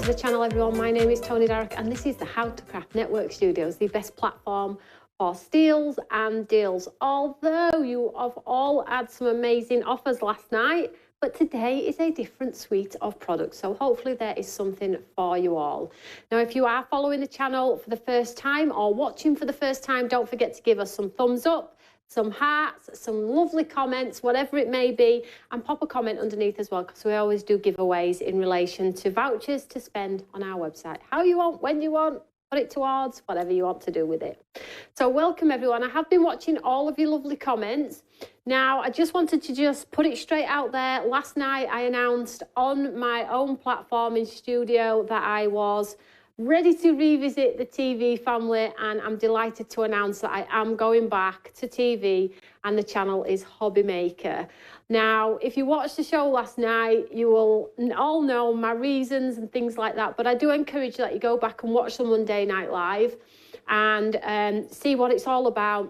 to the channel, everyone. My name is Toni Darroch and this is the How to Craft Network Studios, the best platform for steals and deals. Although you have all had some amazing offers last night, but today is a different suite of products, so hopefully there is something for you all. Now, if you are following the channel for the first time or watching for the first time, don't forget to give us some thumbs up, some hearts, some lovely comments, whatever it may be, and pop a comment underneath as well, because we always do giveaways in relation to vouchers to spend on our website. How you want, when you want, put it towards whatever you want to do with it. So welcome everyone. I have been watching all of your lovely comments. Now, I just wanted to just put it straight out there. Last night I announced on my own platform in studio that I was ready to revisit the TV family, and I'm delighted to announce that I am going back to TV, and the channel is Hobby Maker. Now, if you watched the show last night, you will all know my reasons and things like that, but I do encourage that you go back and watch the Monday Night Live and see what it's all about.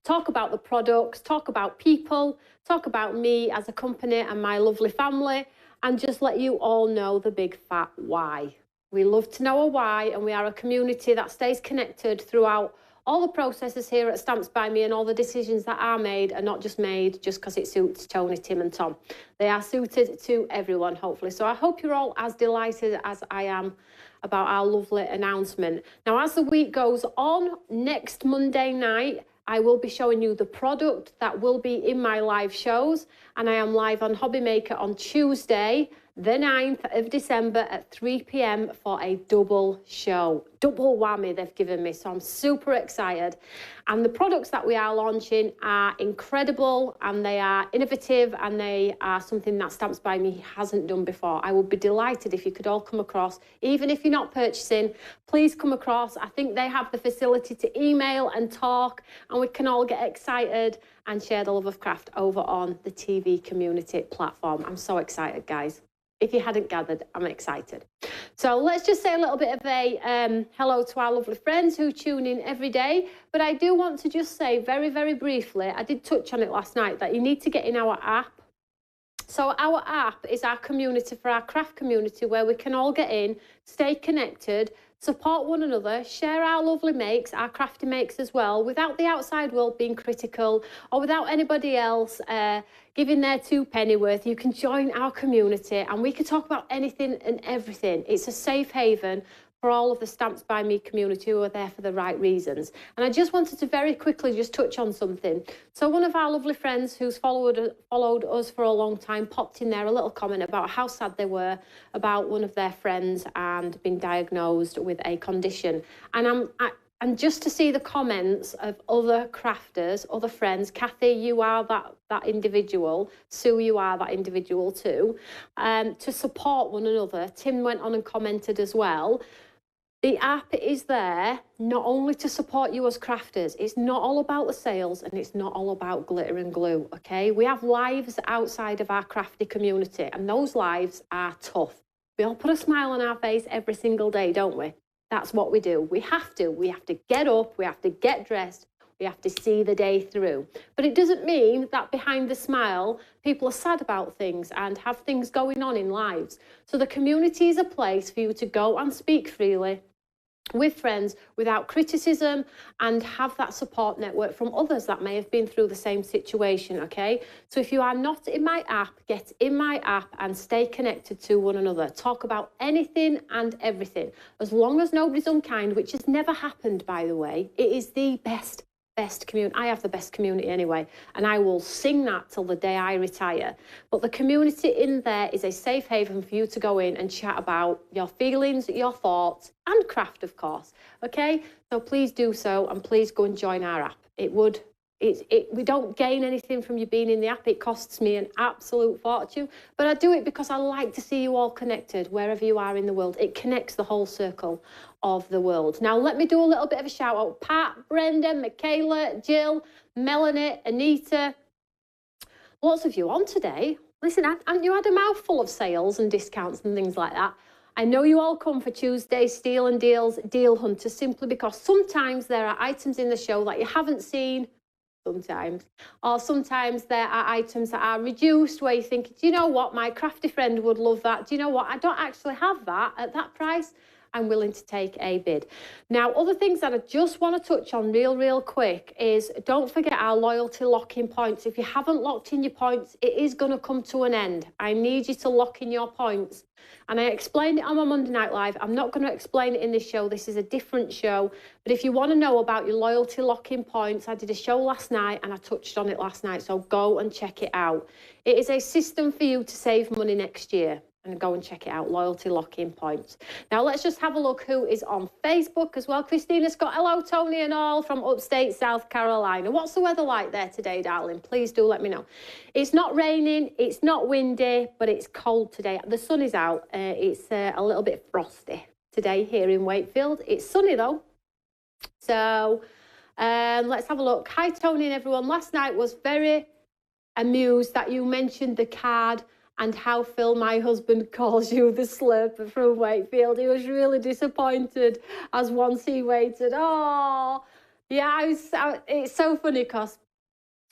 Talk about the products, talk about people, talk about me as a company and my lovely family, and just let you all know the big fat why. We love to know a why, and we are a community that stays connected throughout all the processes here at Stamps by Me, and all the decisions that are made are not just made just because it suits Tony, Tim and Tom. They are suited to everyone, hopefully. So I hope you're all as delighted as I am about our lovely announcement. Now, as the week goes on, next Monday night, I will be showing you the product that will be in my live shows, and I am live on Hobby Maker on Tuesday, the 9th of December at 3 p.m. for a double show. Double whammy they've given me, so I'm super excited. And the products that we are launching are incredible, and they are innovative, and they are something that Stamps by Me hasn't done before. I would be delighted if you could all come across. Even if you're not purchasing, please come across. I think they have the facility to email and talk, and we can all get excited and share the love of craft over on the TV community platform. I'm so excited, guys. If you hadn't gathered, I'm excited. So let's just say a little bit of a hello to our lovely friends who tune in every day. But I do want to just say very, very briefly, I did touch on it last night, that you need to get in our app. So our app is our community for our craft community, where we can all get in, stay connected, support one another, share our lovely makes, our crafty makes as well, without the outside world being critical or without anybody else giving their 2 penny worth. You can join our community and we can talk about anything and everything. It's a safe haven for all of the Stamps by Me community who are there for the right reasons. And I just wanted to very quickly just touch on something. So one of our lovely friends who's followed us for a long time popped in there a little comment about how sad they were about one of their friends and been diagnosed with a condition. And just to see the comments of other crafters, other friends, Kathy, you are that individual, Sue, you are that individual too, to support one another. Tim went on and commented as well. The app is there not only to support you as crafters, it's not all about the sales, and it's not all about glitter and glue, okay? We have lives outside of our crafty community, and those lives are tough. We all put a smile on our face every single day, don't we? That's what we do. We have to get up, we have to get dressed, we have to see the day through. But it doesn't mean that behind the smile, people are sad about things and have things going on in lives. So the community is a place for you to go and speak freely with friends without criticism, and have that support network from others that may have been through the same situation, okay? So if you are not in my app, get in my app and stay connected to one another. Talk about anything and everything. As long as nobody's unkind, which has never happened, by the way, it is the best community. I have the best community anyway, and I will sing that till the day I retire. But the community in there is a safe haven for you to go in and chat about your feelings, your thoughts, and craft, of course. Okay, so please do so, and please go and join our app. We don't gain anything from you being in the app. It costs me an absolute fortune, but I do it because I like to see you all connected wherever you are in the world. It connects the whole circle of the world. Now, let me do a little bit of a shout out. Pat, Brenda, Michaela, Jill, Melanie, Anita. Lots of you on today. Listen, haven't you had a mouthful of sales and discounts and things like that? I know you all come for Tuesday Steal and Deals Deal Hunters simply because sometimes there are items in the show that you haven't seen, sometimes. Or sometimes there are items that are reduced where you think, do you know what, my crafty friend would love that. Do you know what, I don't actually have that at that price. I'm willing to take a bid. Now, other things that I just want to touch on real quick is don't forget our loyalty lock-in points. If you haven't locked in your points, it is going to come to an end. I need you to lock in your points. And I explained it on my Monday Night Live. I'm not going to explain it in this show. This is a different show. But if you want to know about your loyalty lock-in points, I did a show last night and I touched on it last night. So go and check it out. It is a system for you to save money next year. And go and check it out, loyalty lock-in points. Now, let's just have a look who is on Facebook as well. Christina Scott, hello, Tony and all from upstate South Carolina. What's the weather like there today, darling? Please do let me know. It's not raining, it's not windy, but it's cold today. The sun is out. It's a little bit frosty today here in Wakefield. It's sunny, though. So let's have a look. Hi, Tony and everyone. Last night was very amused that you mentioned the card and how Phil, my husband, calls you the slurper from Wakefield. He was really disappointed as once he waited. Oh, yeah, it's so funny because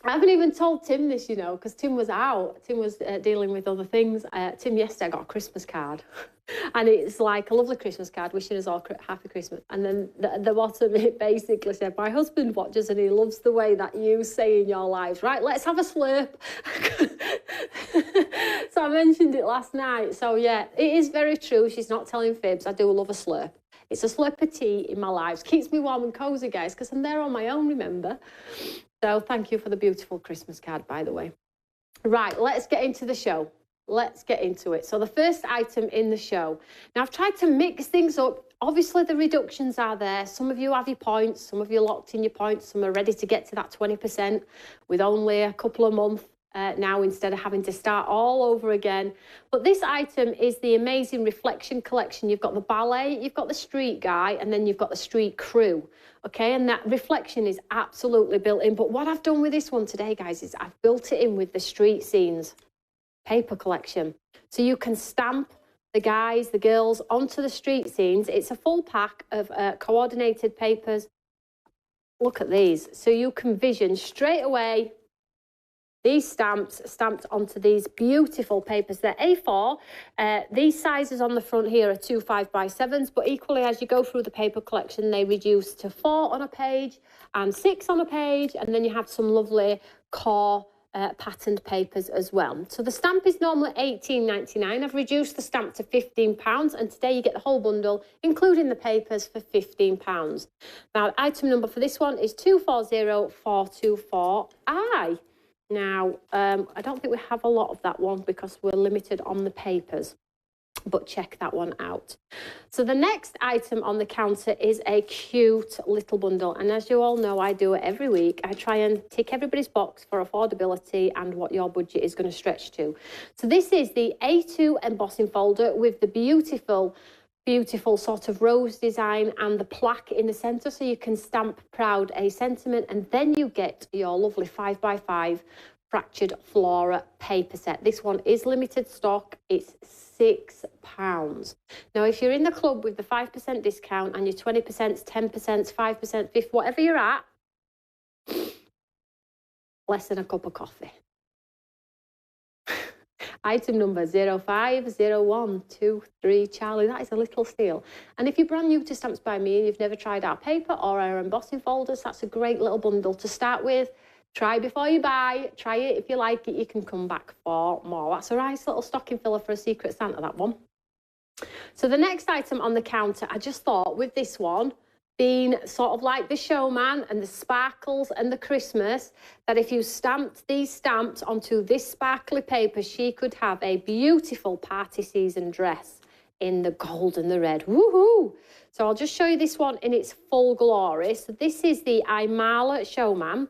I haven't even told Tim this, you know, because Tim was out. Tim was dealing with other things. Tim yesterday got a Christmas card. And it's like a lovely Christmas card wishing us all happy Christmas. And then the bottom, it basically said, my husband watches and he loves the way that you say in your lives. Right, let's have a slurp. So I mentioned it last night. So yeah, it is very true. She's not telling fibs. I do love a slurp. It's a slurp of tea in my lives. Keeps me warm and cozy, guys, because I'm there on my own, remember? So thank you for the beautiful Christmas card, by the way. Right, let's get into the show. Let's get into it. So the first item in the show. Now, I've tried to mix things up. Obviously, the reductions are there. Some of you have your points. Some of you locked in your points. Some are ready to get to that 20% with only a couple of months now instead of having to start all over again. But this item is the amazing reflection collection. You've got the ballet, you've got the street guy, and then you've got the street crew. Okay, and that reflection is absolutely built in. But what I've done with this one today, guys, is I've built it in with the street scenes paper collection. So you can stamp the guys, the girls onto the street scenes. It's a full pack of coordinated papers. Look at these. So you can vision straight away these stamps stamped onto these beautiful papers. They're A4. These sizes on the front here are 2 5x7s, but equally as you go through the paper collection, they reduce to 4 on a page and 6 on a page. And then you have some lovely core patterned papers as well. So the stamp is normally $18.99. I've reduced the stamp to £15, and today you get the whole bundle, including the papers, for £15. Now, item number for this one is 240424I. Now, I don't think we have a lot of that one because we're limited on the papers, but check that one out. So the next item on the counter is a cute little bundle. And as you all know, I do it every week. I try and tick everybody's box for affordability and what your budget is going to stretch to. So this is the A2 embossing folder with the beautiful sort of rose design and the plaque in the centre, so you can stamp proud a sentiment, and then you get your lovely 5x5 fractured flora paper set. This one is limited stock. It's £6. Now, if you're in the club with the 5% discount and your 20%, 10%, 5%, 5%, whatever you're at, less than a cup of coffee. Item number 050123 Charlie. That is a little steal. And if you're brand new to Stamps by Me and you've never tried our paper or our embossing folders, that's a great little bundle to start with. Try before you buy. Try it. If you like it, you can come back for more. That's a nice little stocking filler for a Secret Santa, that one. So the next item on the counter, I just thought with this one, being sort of like the showman and the sparkles and the Christmas, that if you stamped these stamps onto this sparkly paper, she could have a beautiful party season dress in the gold and the red. Woohoo! So I'll just show you this one in its full glory. So this is the Imala Showman,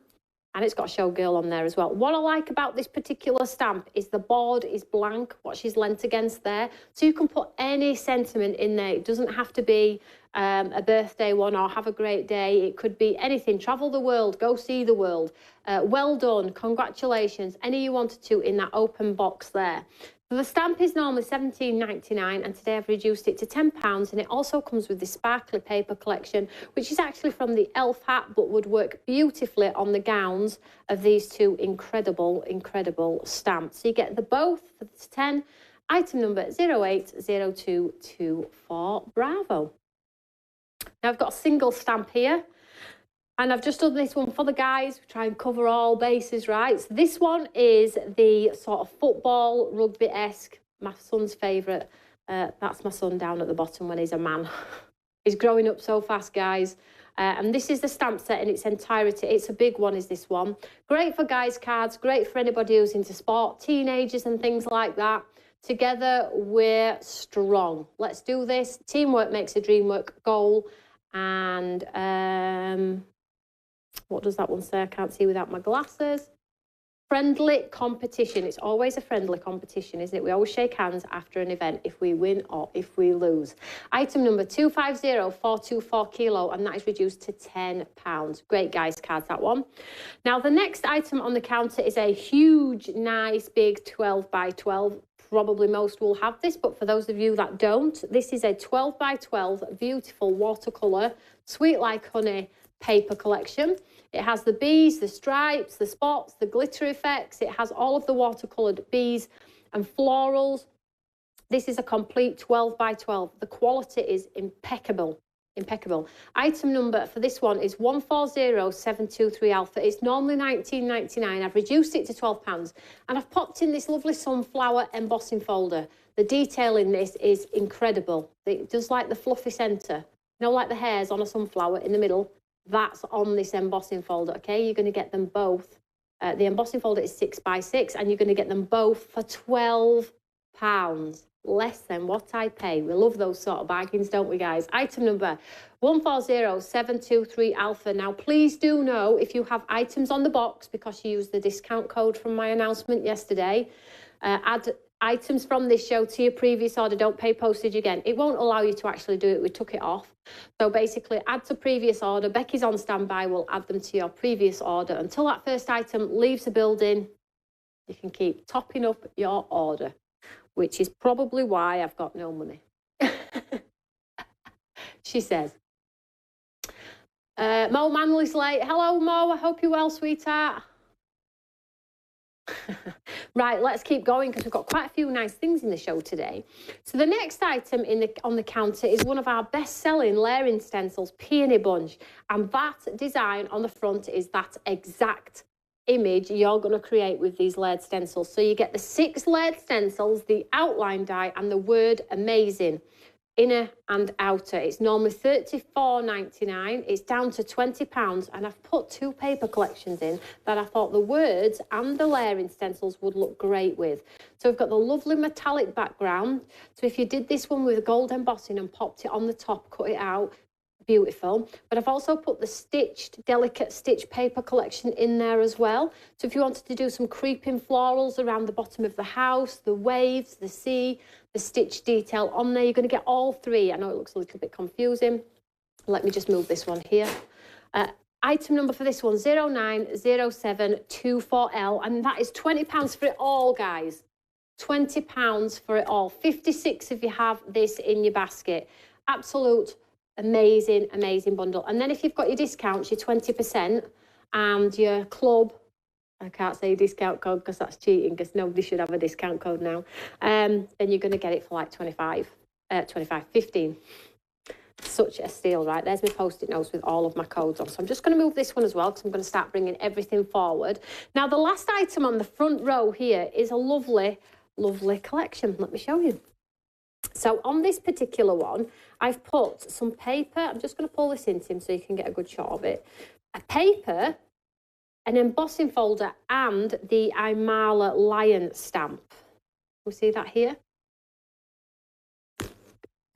and it's got Showgirl on there as well. What I like about this particular stamp is the board is blank, what she's lent against there. So you can put any sentiment in there. It doesn't have to be a birthday one, or have a great day. It could be anything. Travel the world, go see the world. Well done, congratulations, any you wanted to in that open box there. So the stamp is normally £17.99 and today I've reduced it to £10, and it also comes with the sparkly paper collection, which is actually from the elf hat but would work beautifully on the gowns of these two incredible stamps. So you get the both for the 10, item number 080224, bravo. Now I've got a single stamp here, and I've just done this one for the guys, try and cover all bases, right? So this one is the sort of football, rugby-esque, my son's favourite. That's my son down at the bottom when he's a man. He's growing up so fast, guys. And this is the stamp set in its entirety. It's a big one, is this one. Great for guys' cards, great for anybody who's into sport, teenagers and things like that. Together, we're strong. Let's do this. Teamwork makes a dream work. Goal. And what does that one say? I can't see without my glasses. Friendly competition. It's always a friendly competition, isn't it? We always shake hands after an event if we win or if we lose. Item number 250424 kilo, and that is reduced to £10. Great guys cards, that one. Now, the next item on the counter is a huge, nice, big 12 by 12. Probably most will have this, but for those of you that don't, this is a 12 by 12 beautiful watercolour, sweet like honey paper collection. It has the bees, the stripes, the spots, the glitter effects. It has all of the watercoloured bees and florals. This is a complete 12 by 12. The quality is impeccable. Impeccable. Item number for this one is 140723 alpha. It's normally £19.99. I've reduced it to £12, and I've popped in this lovely sunflower embossing folder. The detail in this is incredible. It does like the fluffy centre, you know, like the hairs on a sunflower in the middle. That's on this embossing folder. Okay, you're going to get them both. The embossing folder is 6 by 6, and you're going to get them both for £12. Less than what I pay. We love those sort of bargains, don't we, guys? Item number 140723 alpha. Now, please do know if you have items on the box, because you used the discount code from my announcement yesterday, add items from this show to your previous order. Don't pay postage again. It won't allow you to actually do it. We took it off. So basically, add to previous order. Becky's on standby. We'll add them to your previous order. Until that first item leaves the building, you can keep topping up your order, which is probably why I've got no money. She says. Mo Manley's late. Hello, Mo. I hope you're well, sweetheart. Right, let's keep going because we've got quite a few nice things in the show today. So the next item on the counter is one of our best-selling layering stencils, Peony Bunch. And that design on the front is that exact image you're going to create with these layered stencils. So you get the 6 layered stencils, the outline die, and the word amazing, inner and outer. It's normally £34.99. It's down to £20, and I've put 2 paper collections in that I thought the words and the layering stencils would look great with. So we've got the lovely metallic background. So if you did this one with gold embossing and popped it on the top, cut it out, beautiful. But I've also put the stitched, delicate stitch paper collection in there as well. So if you wanted to do some creeping florals around the bottom of the house, the waves, the sea, the stitch detail on there, you're going to get all 3. I know it looks a little bit confusing. Let me just move this one here. Item number for this one, 090724L, and that is £20 for it all, guys. £20 for it all. 56 if you have this in your basket. Absolute amazing bundle. And then if you've got your discounts, your 20% and your club, I can't say discount code because that's cheating, because nobody should have a discount code now, then you're going to get it for like 15. Such a steal, right? There's my post-it notes with all of my codes on. So I'm just going to move this one as well, because I'm going to start bringing everything forward. Now, the last item on the front row here is a lovely collection. Let me show you. So on this particular one, I've put some paper. I'm just going to pull this in, Tim, so you can get a good shot of it. A paper, an embossing folder, and the Imala lion stamp. We see that here?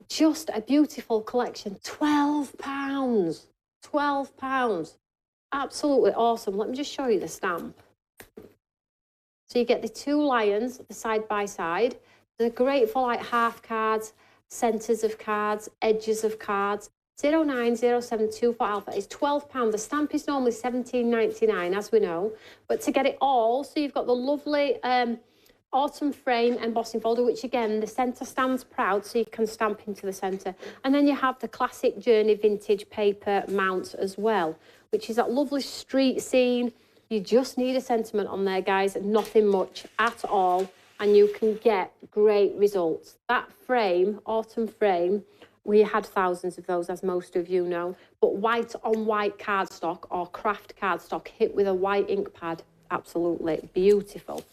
Just a beautiful collection. £12. £12. Absolutely awesome. Let me just show you the stamp. So you get the 2 lions, the side by side. They're great for like half cards, centres of cards, edges of cards. 090724 Alpha is £12. The stamp is normally £17.99, as we know. But to get it all, so you've got the lovely autumn frame embossing folder, which again, the centre stands proud, so you can stamp into the centre. And then you have the classic Journey vintage paper mount as well, which is that lovely street scene. You just need a sentiment on there, guys, nothing much at all, and you can get great results. That frame, autumn frame, we had thousands of those, as most of you know, but white on white cardstock or craft cardstock hit with a white ink pad, absolutely beautiful.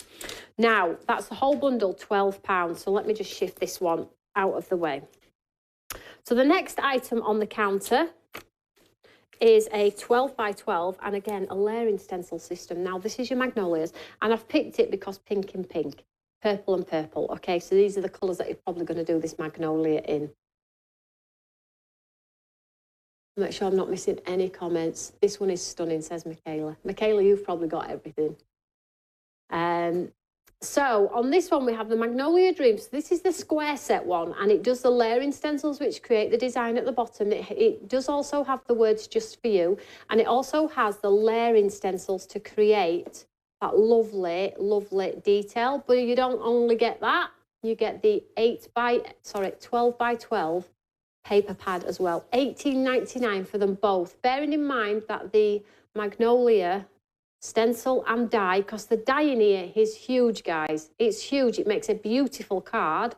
Now, that's the whole bundle, £12. So let me just shift this one out of the way. So the next item on the counter is a 12 by 12, and again, a layering stencil system. Now, this is your magnolias, and I've picked it because pink and pink, purple and purple. Okay, so these are the colours that you're probably going to do this magnolia in. Make sure I'm not missing any comments. This one is stunning, says Michaela. Michaela, you've probably got everything. So on this one, we have the Magnolia Dreams. So this is the square set one, and it does the layering stencils, which create the design at the bottom. It does also have the words just for you, and it also has the layering stencils to create that lovely, lovely detail. But you don't only get that, you get the 12 by 12 paper pad as well. £18.99 for them both. Bearing in mind that the Magnolia stencil and die, because the die in here is huge, guys. It's huge. It makes a beautiful card.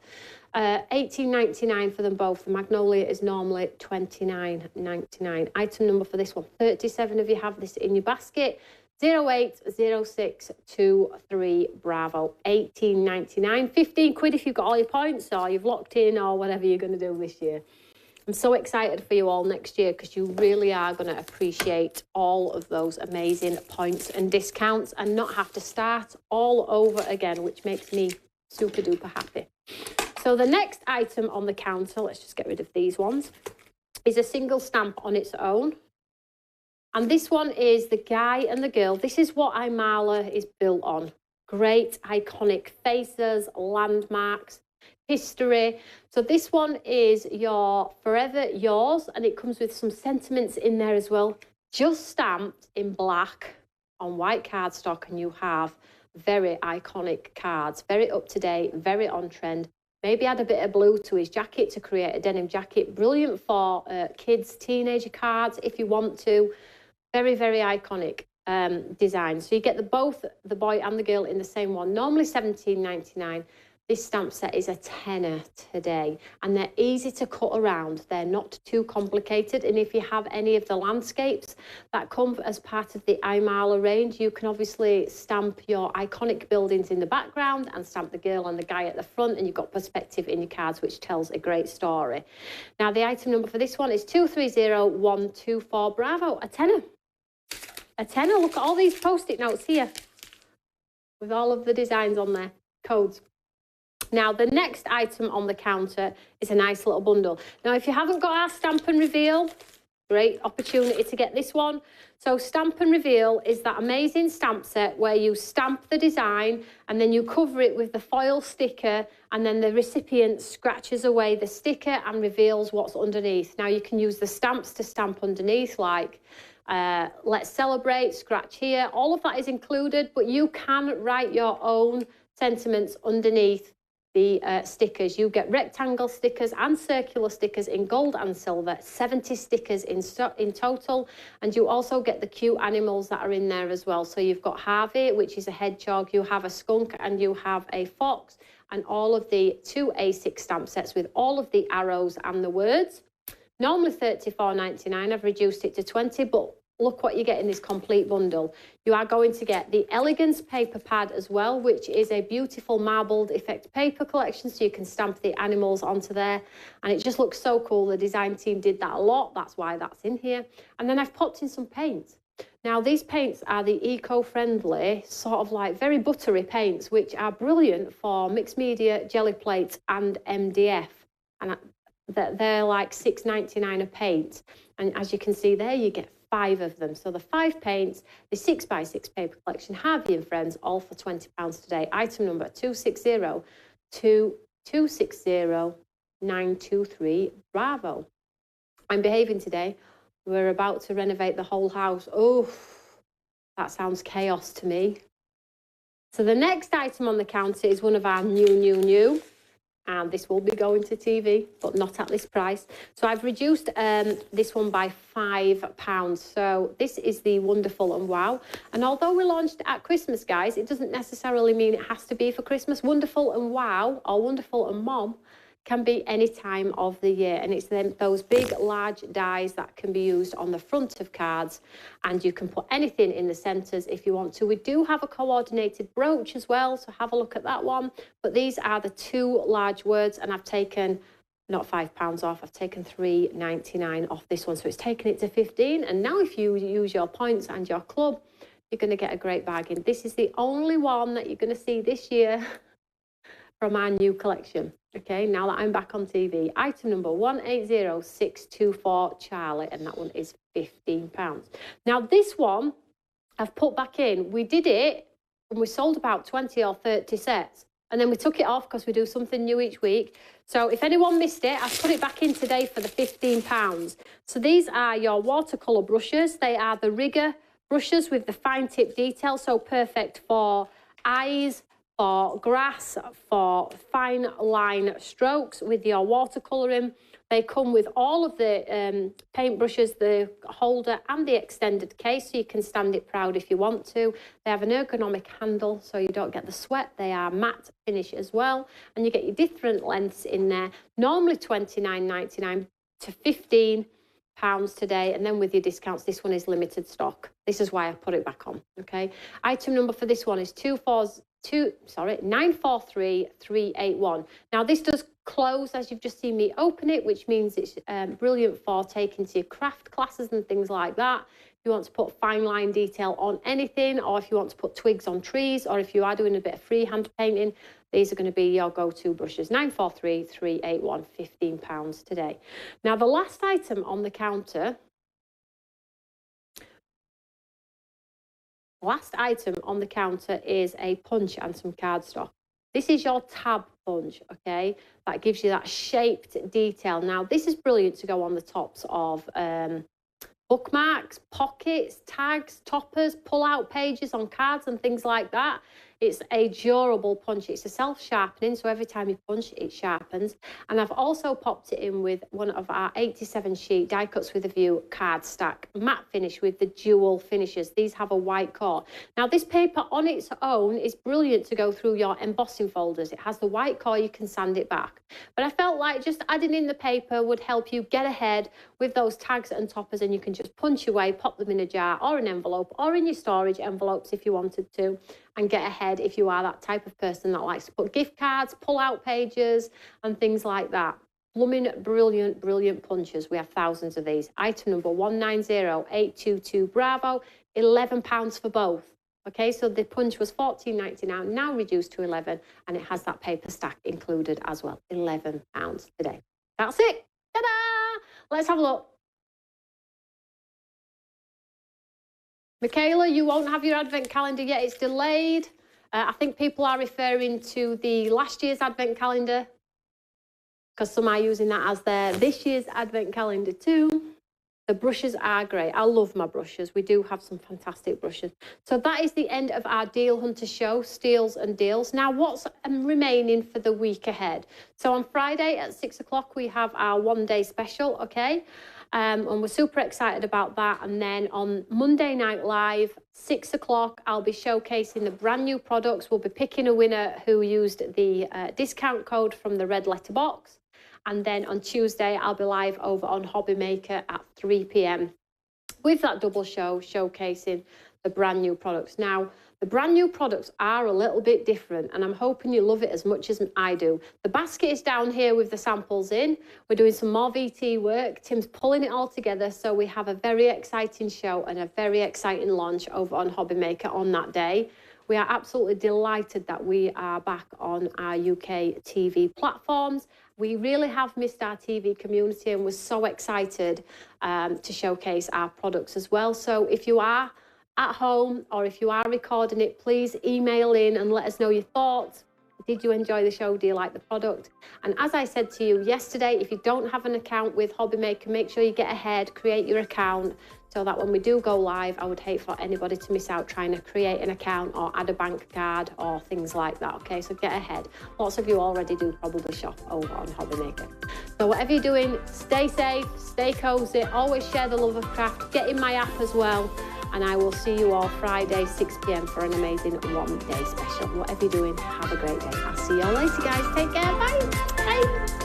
£18.99 for them both. The Magnolia is normally £29.99. Item number for this one, 37 of you have this in your basket. 080623 Bravo. £18.99. 15 quid if you've got all your points, or you've locked in, or whatever you're going to do this year. I'm so excited for you all next year, because you really are going to appreciate all of those amazing points and discounts and not have to start all over again, which makes me super duper happy. So the next item on the counter, let's just get rid of these ones, is a single stamp on its own. And this one is the guy and the girl. This is what Imala is built on. Great iconic faces, landmarks, history. So this one is your Forever Yours, and it comes with some sentiments in there as well, just stamped in black on white cardstock, and you have very iconic cards, very up to date, very on trend. Maybe add a bit of blue to his jacket to create a denim jacket. Brilliant for kids, teenager cards if you want to. Very, very iconic design. So you get both the boy and the girl in the same one, normally £17.99. This stamp set is a tenner today, and they're easy to cut around. They're not too complicated, and if you have any of the landscapes that come as part of the Imala range, you can obviously stamp your iconic buildings in the background and stamp the girl and the guy at the front, and you've got perspective in your cards, which tells a great story. Now, the item number for this one is 230124 Bravo, a tenner. A tenner. Look at all these Post-it notes here with all of the designs on there, codes. Now, the next item on the counter is a nice little bundle. Now, if you haven't got our Stamp and Reveal, great opportunity to get this one. So Stamp and Reveal is that amazing stamp set where you stamp the design and then you cover it with the foil sticker, and then the recipient scratches away the sticker and reveals what's underneath. Now, you can use the stamps to stamp underneath, like Let's Celebrate, scratch here. All of that is included, but you can write your own sentiments underneath the stickers. You get rectangle stickers and circular stickers in gold and silver, 70 stickers in total, and you also get the cute animals that are in there as well. So you've got Harvey, which is a hedgehog, you have a skunk, and you have a fox, and all of the 2 A6 stamp sets with all of the arrows and the words. Normally $34.99, I've reduced it to $20, but look what you get in this complete bundle. You are going to get the Elegance paper pad as well, which is a beautiful marbled effect paper collection, so you can stamp the animals onto there, and it just looks so cool. The design team did that a lot, that's why that's in here. And then I've popped in some paints. Now, these paints are the eco-friendly, sort of like very buttery paints, which are brilliant for mixed media, jelly plates and MDF. And they're like $6.99 a paint. And as you can see there, you get 5 of them. So the 5 paints, the 6x6 paper collection, Harvey and Friends, all for £20 today. Item number 2602260923 Bravo. I'm behaving today. We're about to renovate the whole house. Oh, that sounds chaos to me. So the next item on the counter is one of our new. And this will be going to TV, but not at this price. So I've reduced this one by £5. So this is the Wonderful and Wow. And although we launched at Christmas, guys, it doesn't necessarily mean it has to be for Christmas. Wonderful and Wow, or Wonderful and Mom, can be any time of the year, and it's then those big large dies that can be used on the front of cards, and you can put anything in the centres if you want to. We do have a coordinated brooch as well, so have a look at that one, but these are the two large words, and I've taken not £5 off, I've taken £3.99 off this one, so it's taken it to 15. And now if you use your points and your club, you're going to get a great bargain. This is the only one that you're going to see this year from our new collection. Okay, now that I'm back on TV, item number 180624 Charlie, and that one is £15. Now this one I've put back in. We did it and we sold about 20 or 30 sets, and then we took it off because we do something new each week. So if anyone missed it, I've put it back in today for the £15. So these are your watercolour brushes. They are the rigger brushes with the fine tip detail, so perfect for eyes, for grass, for fine line strokes with your watercolouring. They come with all of the paint brushes, the holder and the extended case, so you can stand it proud if you want to. They have an ergonomic handle so you don't get the sweat. They are matte finish as well, and you get your different lengths in there. Normally £29.99 to £15 today, and then with your discounts, this one is limited stock. This is why I put it back on. Okay, item number for this one is 943381. Now this does close as you've just seen me open it, which means it's brilliant for taking to your craft classes and things like that. If you want to put fine line detail on anything, or if you want to put twigs on trees, or if you are doing a bit of freehand painting, these are going to be your go-to brushes. 943381, £15 today. Now the last item on the counter, is a punch and some cardstock. This is your tab punch, okay? That gives you that shaped detail. Now, this is brilliant to go on the tops of bookmarks, pockets, tags, toppers, pull-out pages on cards and things like that. It's a durable punch. It's a self-sharpening, so every time you punch, it sharpens. And I've also popped it in with one of our 87 sheet die cuts with a view card stack, matte finish with the dual finishes. These have a white core. Now, this paper on its own is brilliant to go through your embossing folders. It has the white core, you can sand it back. But I felt like just adding in the paper would help you get ahead with those tags and toppers, and you can just punch away, pop them in a jar or an envelope or in your storage envelopes if you wanted to, and get ahead if you are that type of person that likes to put gift cards, pull out pages and things like that. Blooming brilliant punches. We have thousands of these. Item number 190822 Bravo, £11 for both. Okay, so the punch was £14.99, now reduced to 11, and it has that paper stack included as well. £11 today. That's it. Ta-da! Let's have a look. Michaela, you won't have your advent calendar yet. It's delayed. I think people are referring to the last year's advent calendar, because some are using that as their this year's advent calendar too. The brushes are great. I love my brushes. We do have some fantastic brushes. So that is the end of our Deal Hunter show, steals and deals. Now, what's remaining for the week ahead? So on Friday at 6 o'clock, we have our one-day special, okay? And we're super excited about that. And then on Monday Night Live, 6 o'clock, I'll be showcasing the brand new products. We'll be picking a winner who used the discount code from the red letter box. And then on Tuesday, I'll be live over on Hobby Maker at 3 p.m. with that double show showcasing the brand new products. Now, the brand new products are a little bit different, and I'm hoping you love it as much as I do. The basket is down here with the samples in. We're doing some more VT work. Tim's pulling it all together, so we have a very exciting show and a very exciting launch over on Hobby Maker on that day. We are absolutely delighted that we are back on our UK TV platforms. We really have missed our TV community, and we're so excited to showcase our products as well. So if you are at home or if you are recording it, please email in and let us know your thoughts. Did you enjoy the show? Do you like the product? And as I said to you yesterday, if you don't have an account with Hobbymaker, make sure you get ahead, create your account, so that when we do go live, I would hate for anybody to miss out trying to create an account or add a bank card or things like that, okay? So get ahead. Lots of you already do probably shop over on Hobbymaker. So whatever you're doing, stay safe, stay cozy, always share the love of craft, get in my app as well, and I will see you all Friday, 6 p.m. for an amazing one-day special. Whatever you're doing, have a great day. I'll see you all later, guys. Take care. Bye. Bye.